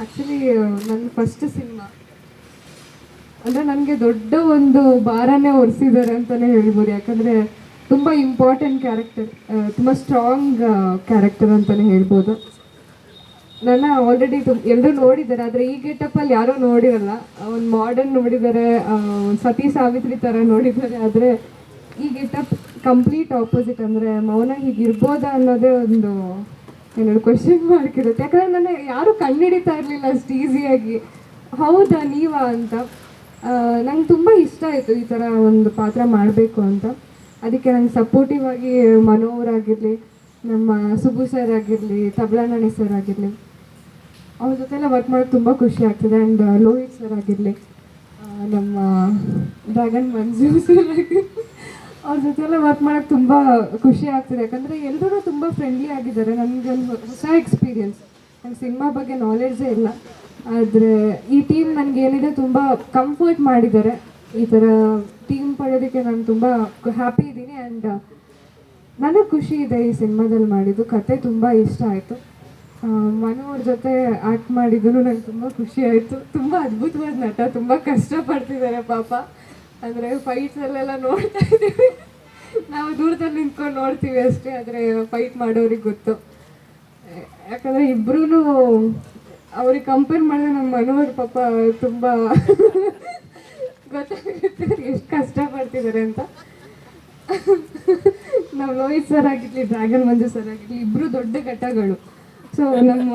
Actually ನನ್ನ first cinema ಅಂದರೆ ನನಗೆ ದೊಡ್ಡ ಒಂದು ಭಾರನೇ ಹೊರಿಸಿದ್ದಾರೆ ಅಂತಲೇ ಹೇಳ್ಬೋದು. ಯಾಕಂದರೆ ತುಂಬ ಇಂಪಾರ್ಟೆಂಟ್ ಕ್ಯಾರೆಕ್ಟರ್, ತುಂಬ ಸ್ಟ್ರಾಂಗ್ ಕ್ಯಾರೆಕ್ಟರ್ ಅಂತಲೇ ಹೇಳ್ಬೋದು. ನನ್ನ ಆಲ್ರೆಡಿ ಎಲ್ಲರೂ ನೋಡಿದ್ದಾರೆ, ಆದರೆ ಈ ಗೆಟಪ್ಪಲ್ಲಿ ಯಾರೂ ನೋಡಿರಲ್ಲ. ಒಂದು ಮಾಡರ್ನ್ ನೋಡಿದ್ದಾರೆ, ಸತಿ ಸಾವಿತ್ರಿ ಥರ ನೋಡಿದ್ದಾರೆ, ಆದರೆ ಈ ಗೆಟಪ್ ಕಂಪ್ಲೀಟ್ ಆಪೋಸಿಟ್. ಅಂದರೆ ಮೌನ ಹೀಗಿರ್ಬೋದಾ ಅನ್ನೋದೇ ಒಂದು ಏನಾದ್ರು ಕ್ವೆಶನ್ ಮಾರ್ಕ್ ಇರುತ್ತೆ. ಯಾಕಂದರೆ ನನ್ನ ಯಾರೂ ಕಂಡುಹಿಡಿತಾ ಇರಲಿಲ್ಲ ಅಷ್ಟು ಈಸಿಯಾಗಿ, ಹೌದಾ ನೀವಾ ಅಂತ. ನಂಗೆ ತುಂಬ ಇಷ್ಟ ಆಯಿತು ಈ ಥರ ಒಂದು ಪಾತ್ರ ಮಾಡಬೇಕು ಅಂತ. ಅದಕ್ಕೆ ನಂಗೆ ಸಪೋರ್ಟಿವ್ ಆಗಿ ಮನೋವರಾಗಿರಲಿ, ನಮ್ಮ ಸುಬ್ಬು ಸರ್ ಆಗಿರಲಿ, ತಬಲನಣಿ ಸರ್ ಆಗಿರಲಿ, ಅವ್ರ ಜೊತೆಲ್ಲ ವರ್ಕ್ ಮಾಡೋಕ್ಕೆ ತುಂಬ ಖುಷಿ ಆಗ್ತದೆ. ಆ್ಯಂಡ್ ಲೋಹಿತ್ ಸರ್ ಆಗಿರಲಿ, ನಮ್ಮ ಡ್ರ್ಯಾಗನ್ ಮಂಜು ಸರ್ ಆಗಿರಲಿ, ಅವ್ರ ಜೊತೆಲ್ಲ ವರ್ಕ್ ಮಾಡೋಕ್ಕೆ ತುಂಬ ಖುಷಿ ಆಗ್ತದೆ. ಯಾಕಂದರೆ ಎಲ್ಲರೂ ತುಂಬ ಫ್ರೆಂಡ್ಲಿ ಆಗಿದ್ದಾರೆ. ನನಗೆ ಒಂದು ಹೊಸ ಎಕ್ಸ್ಪೀರಿಯನ್ಸ್. ನಂಗೆ ಸಿನಿಮಾ ಬಗ್ಗೆ ನಾಲೆಡ್ಜೇ ಇಲ್ಲ, ಆದರೆ ಈ ಟೀಮ್ ನನಗೇನಿದೆ ತುಂಬ ಕಂಫರ್ಟ್ ಮಾಡಿದ್ದಾರೆ. ಈ ಥರ ಟೀಮ್ ಪಡೆಯೋದಕ್ಕೆ ನಾನು ತುಂಬ ಹ್ಯಾಪಿ ಇದ್ದೀನಿ. ಆ್ಯಂಡ್ ನನಗೆ ಖುಷಿ ಇದೆ ಈ ಸಿನಿಮಾದಲ್ಲಿ ಮಾಡಿದ್ದು. ಕತೆ ತುಂಬ ಇಷ್ಟ ಆಯಿತು. ಮನು ಅವ್ರ ಜೊತೆ ಆ್ಯಕ್ಟ್ ಮಾಡಿದ್ದು ನಂಗೆ ತುಂಬ ಖುಷಿ ಆಯಿತು. ತುಂಬ ಅದ್ಭುತವಾದ ನಟ, ತುಂಬ ಕಷ್ಟಪಡ್ತಿದ್ದಾರೆ ಪಾಪ. ಅಂದರೆ ಫೈಟ್ಸಲ್ಲೆಲ್ಲ ನೋಡ್ತಾ ಇದ್ದೀವಿ, ನಾವು ದೂರದಲ್ಲಿ ನಿಂತ್ಕೊಂಡು ನೋಡ್ತೀವಿ ಅಷ್ಟೇ, ಆದರೆ ಫೈಟ್ ಮಾಡೋರಿಗೆ ಗೊತ್ತು. ಯಾಕಂದರೆ ಇಬ್ಬರೂ ಅವ್ರಿಗೆ ಕಂಪೇರ್ ಮಾಡಿದ್ರೆ ನಮ್ಮ ಮನೋಹರ್ ಪಾಪ ತುಂಬ ಗೊತ್ತಾಗುತ್ತೆ ಎಷ್ಟು ಕಷ್ಟಪಡ್ತಿದ್ದಾರೆ ಅಂತ. ನಾವು ಲೋಹಿತ್ ಸರ್ ಆಗಿರಲಿ, ಡ್ರ್ಯಾಗನ್ ಮಂಜು ಸರ್ ಆಗಿರಲಿ, ಇಬ್ಬರು ದೊಡ್ಡ ಘಟಗಳು. ಸೊ ನಮ್ಮ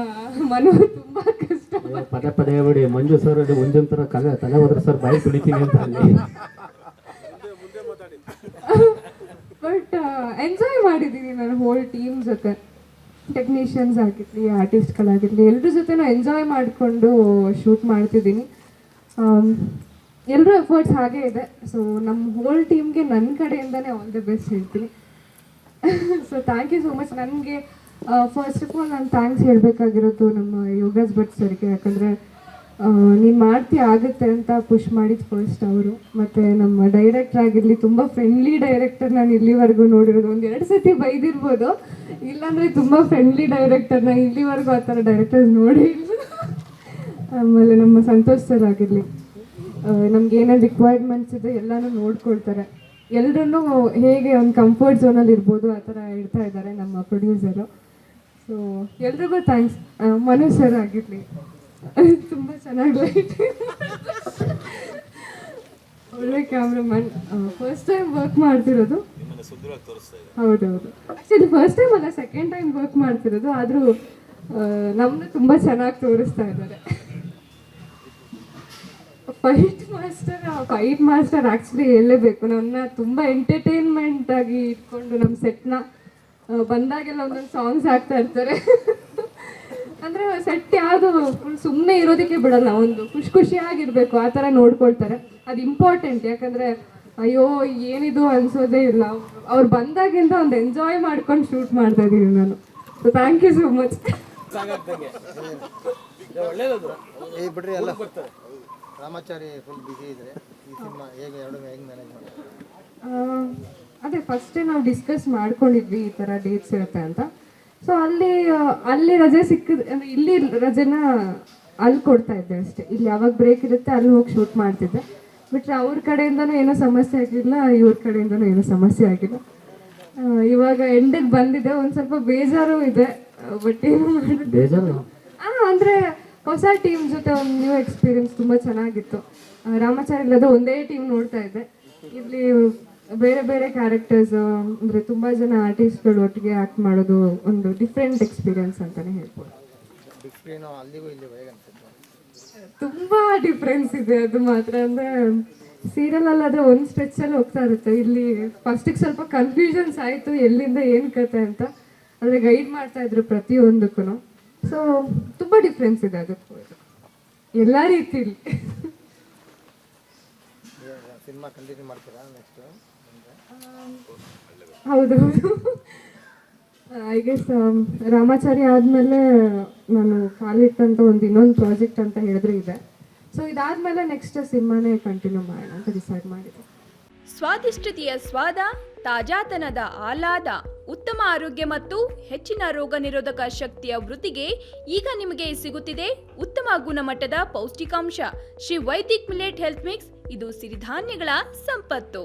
ಮನೋಹರ್ ತುಂಬ ಕಷ್ಟ. ಪದೇ ಪದೇ ಹೇಳ್ಬಿಡಿ, ಮಂಜು ಸರ್ ಒಂದೊಂಥರ ತಲೆ ಹೋದ್ರೆ ಸರ್ ಬಾಯಿ ತುಳಿತೀನಿ ಅಂತ ಅಲ್ಲಿ. ಬಟ್ ಎಂಜಾಯ್ ಮಾಡಿದ್ದೀನಿ ನಾನು ಹೋಲ್ ಟೀಮ್ ಜೊತೆ, ಟೆಕ್ನಿಷಿಯನ್ಸ್ ಆಗಿರಲಿ, ಆರ್ಟಿಸ್ಟ್ಗಳಾಗಿರಲಿ, ಎಲ್ಲರ ಜೊತೆನೂ ಎಂಜಾಯ್ ಮಾಡಿಕೊಂಡು ಶೂಟ್ ಮಾಡ್ತಿದ್ದೀನಿ. ಎಲ್ಲರೂ ಎಫರ್ಟ್ಸ್ ಹಾಗೇ ಇದೆ. ಸೊ ನಮ್ಮ ಹೋಲ್ ಟೀಮ್ಗೆ ನನ್ನ ಕಡೆಯಿಂದನೇ ಆಲ್ ದಿ ಬೆಸ್ಟ್ ಹೇಳ್ತೀನಿ. So thank you so much. ನನಗೆ ಫಸ್ಟ್ ಆಫ್ ಆಲ್ ನಾನು ಥ್ಯಾಂಕ್ಸ್ ಹೇಳಬೇಕಾಗಿರೋದು ನಮ್ಮ ಯೋಗರಾಜ್ ಭಟ್ ಸರ್ಗೆ. ಯಾಕಂದರೆ ನೀನು ಮಾಡ್ತೀಯ ಆಗುತ್ತೆ ಅಂತ ಪುಷ್ ಮಾಡಿದ್ದು ಫಸ್ಟ್ ಅವರು. ಮತ್ತು ನಮ್ಮ ಡೈರೆಕ್ಟರ್ ಆಗಿರಲಿ, ತುಂಬ ಫ್ರೆಂಡ್ಲಿ ಡೈರೆಕ್ಟರ್ ನಾನು ಇಲ್ಲಿವರೆಗೂ ನೋಡಿರೋದು. ಒಂದು 2 ಸತಿ ಬೈದಿರ್ಬೋದು, ಇಲ್ಲಾಂದರೆ ತುಂಬ ಫ್ರೆಂಡ್ಲಿ ಡೈರೆಕ್ಟರ್. ನಾನು ಇಲ್ಲಿವರೆಗೂ ಆ ಥರ ಡೈರೆಕ್ಟರ್ಸ್ ನೋಡಿ ಇಲ್ಲ. ಆಮೇಲೆ ನಮ್ಮ ಸಂತೋಷ್ ಸರ್ ಆಗಿರಲಿ, ನಮ್ಗೆ ಏನೇನು ರಿಕ್ವೈರ್ಮೆಂಟ್ಸ್ ಇದೆ ಎಲ್ಲನೂ ನೋಡ್ಕೊಳ್ತಾರೆ. ಎಲ್ಲರನ್ನೂ ಹೇಗೆ ಒಂದು ಕಂಫರ್ಟ್ ಝೋನಲ್ಲಿ ಇರ್ಬೋದು ಆ ಥರ ಇಡ್ತಾ ಇದ್ದಾರೆ ನಮ್ಮ ಪ್ರೊಡ್ಯೂಸರು. ಸೊ ಎಲ್ರಿಗೂ ಥ್ಯಾಂಕ್ಸ್. ಮನು ಸರ್ ಆಗಿರಲಿ, ತುಂಬ ಚೆನ್ನಾಗಿ ಲೈಟ್, ಒಳ್ಳೆ ಕ್ಯಾಮ್ರಾಮನ್. ಫಸ್ಟ್ ಟೈಮ್ ವರ್ಕ್ ಮಾಡ್ತಿರೋದು. ಹೌದೌದು, ಆ್ಯಕ್ಚುಲಿ ಫಸ್ಟ್ ಟೈಮ್ ಅಲ್ಲ, ಸೆಕೆಂಡ್ ಟೈಮ್ ವರ್ಕ್ ಮಾಡ್ತಿರೋದು. ಆದರೂ ನಮ್ಮನ್ನ ತುಂಬ ಚೆನ್ನಾಗಿ ತೋರಿಸ್ತಾ ಇದ್ದಾರೆ. ಫೈಟ್ ಮಾಸ್ಟರ್ ಆ್ಯಕ್ಚುಲಿ ಹೇಳಲೇಬೇಕು. ನನ್ನ ತುಂಬ ಎಂಟರ್ಟೈನ್ಮೆಂಟ್ ಆಗಿ ಇಟ್ಕೊಂಡು ನಮ್ಮ ಸೆಟ್ನ ಬಂದಾಗೆಲ್ಲ ಒಂದೊಂದು ಸಾಂಗ್ಸ್ ಹಾಕ್ತಾ ಇರ್ತಾರೆ. ಅಂದರೆ ಸೆಟ್ ಯಾವುದು ಫುಲ್ ಸುಮ್ಮನೆ ಇರೋದಕ್ಕೆ ಬಿಡಲ್ಲ, ಒಂದು ಖುಷಿಯಾಗಿರಬೇಕು ಆ ಥರ ನೋಡ್ಕೊಳ್ತಾರೆ. ಅದು ಇಂಪಾರ್ಟೆಂಟ್. ಯಾಕಂದರೆ ಅಯ್ಯೋ ಏನಿದು ಅನಿಸೋದೇ ಇಲ್ಲ. ಅವ್ರು ಬಂದಾಗಿಂದ ಒಂದು ಎಂಜಾಯ್ ಮಾಡ್ಕೊಂಡು ಶೂಟ್ ಮಾಡ್ತಾ ಇದ್ದೀನಿ ನಾನು. So thank you so much. ಬಿಡ್ರಿ ಎಲ್ಲ ರಾಮಾಚಾರಿ ಫುಲ್ ಬಿಸಿ ಇದ್ರೆ ಈ ಸಿನಿಮಾ ಹೇಗೆ ಮ್ಯಾನೇಜ್ ಮಾಡಿ? ಅದೇ ಫಸ್ಟೇ ನಾವು ಡಿಸ್ಕಸ್ ಮಾಡ್ಕೊಂಡಿದ್ವಿ ಈ ಥರ ಡೇಟ್ಸ್ ಇರುತ್ತೆ ಅಂತ. ಸೊ ಅಲ್ಲಿ ರಜೆ ಸಿಕ್ಕಿದ್ ಅಂದರೆ ಇಲ್ಲಿ ರಜೆನ ಅಲ್ಲಿ ಕೊಡ್ತಾ ಇದ್ದೆ ಅಷ್ಟೇ. ಇಲ್ಲಿ ಯಾವಾಗ ಬ್ರೇಕ್ ಇರುತ್ತೆ ಅಲ್ಲಿ ಹೋಗಿ ಶೂಟ್ ಮಾಡ್ತಿದ್ದೆ. ಬಿಟ್ಟರೆ ಅವ್ರ ಕಡೆಯಿಂದನೂ ಏನೂ ಸಮಸ್ಯೆ ಆಗಿಲ್ಲ, ಇವ್ರ ಕಡೆಯಿಂದನೂ ಏನೂ ಸಮಸ್ಯೆ ಆಗಿಲ್ಲ. ಇವಾಗ ಎಂಡಿಗೆ ಬಂದಿದೆ, ಒಂದು ಸ್ವಲ್ಪ ಬೇಜಾರು ಇದೆ. ಬಟ್ ಏನು ಮಾಡಿದ್ದು ಅಂದರೆ ಹೊಸ ಟೀಮ್ ಜೊತೆ ಒಂದು ನ್ಯೂ ಎಕ್ಸ್ಪೀರಿಯನ್ಸ್ ತುಂಬ ಚೆನ್ನಾಗಿತ್ತು. ರಾಮಾಚಾರಿ ಇಲ್ಲದ ಒಂದೇ ಟೀಮ್ ನೋಡ್ತಾ ಇದ್ದೆ. ಇಲ್ಲಿ ಬೇರೆ ಬೇರೆ ಕ್ಯಾರೆಕ್ಟರ್ಸ್, ಅಂದರೆ ತುಂಬ ಜನ ಆರ್ಟಿಸ್ಟ್ಗಳು ಒಟ್ಟಿಗೆ ಆ್ಯಕ್ಟ್ ಮಾಡೋದು ಒಂದು ಡಿಫ್ರೆಂಟ್ ಎಕ್ಸ್ಪೀರಿಯನ್ಸ್ ಅಂತಲೇ ಹೇಳ್ಬೋದು. ತುಂಬ ಡಿಫ್ರೆನ್ಸ್ ಇದೆ ಅದು ಮಾತ್ರ. ಅಂದರೆ ಸೀರಿಯಲಲ್ಲಾದರೆ ಒಂದು ಸ್ಟ್ರೆಚ್ಚಲ್ಲಿ ಹೋಗ್ತಾ ಇರುತ್ತೆ, ಇಲ್ಲಿ ಫಸ್ಟಿಗೆ ಸ್ವಲ್ಪ ಕನ್ಫ್ಯೂಷನ್ಸ್ ಆಯಿತು ಎಲ್ಲಿಂದ ಏನು ಕತೆ ಅಂತ. ಆದರೆ ಗೈಡ್ ಮಾಡ್ತಾಯಿದ್ರು ಪ್ರತಿಯೊಂದಕ್ಕೂ. ಸೊ ತುಂಬ ಡಿಫ್ರೆನ್ಸ್ ಇದೆ ಅದಕ್ಕೂ ಎಲ್ಲ ರೀತಿಲಿ. ಸಿನಿಮಾ ಕಂಟಿನ್ಯೂ ಮಾಡ್ತೀರಾ ನೆಕ್ಸ್ಟ್? ಹೌದೌದು, ಐ ಗೆಸ್ ರಾಮಾಚಾರಿ ಆದಮೇಲೆ ನಾನು ಕಾಲಿಟ್ಟಂತ ಇನ್ನೊಂದು ಪ್ರಾಜೆಕ್ಟ್ ಅಂತ ಹೇಳಿದ್ರೆ ಇದೆ. ಸೊ ಇದಾದಮೇಲೆ ನೆಕ್ಸ್ಟ್ ಸಿನಿಮಾನೇ ಕಂಟಿನ್ಯೂ ಮಾಡೋಣ ಅಂತ ಡಿಸೈಡ್ ಮಾಡಿದೆ. ಸ್ವಾದಿಷ್ಟತೆಯ ಸ್ವಾದ ತಾಜಾತನದ ಆಹ್ಲಾದ, ಉತ್ತಮ ಆರೋಗ್ಯ ಮತ್ತು ಹೆಚ್ಚಿನ ರೋಗ ನಿರೋಧಕ ಶಕ್ತಿಯ ವೃದ್ಧಿಗೆ ಈಗ ನಿಮಗೆ ಸಿಗುತ್ತಿದೆ ಉತ್ತಮ ಗುಣಮಟ್ಟದ ಪೌಷ್ಟಿಕಾಂಶ Shri Vaidik millet health mix. ಇದು ಸಿರಿಧಾನ್ಯಗಳ ಸಂಪತ್ತು.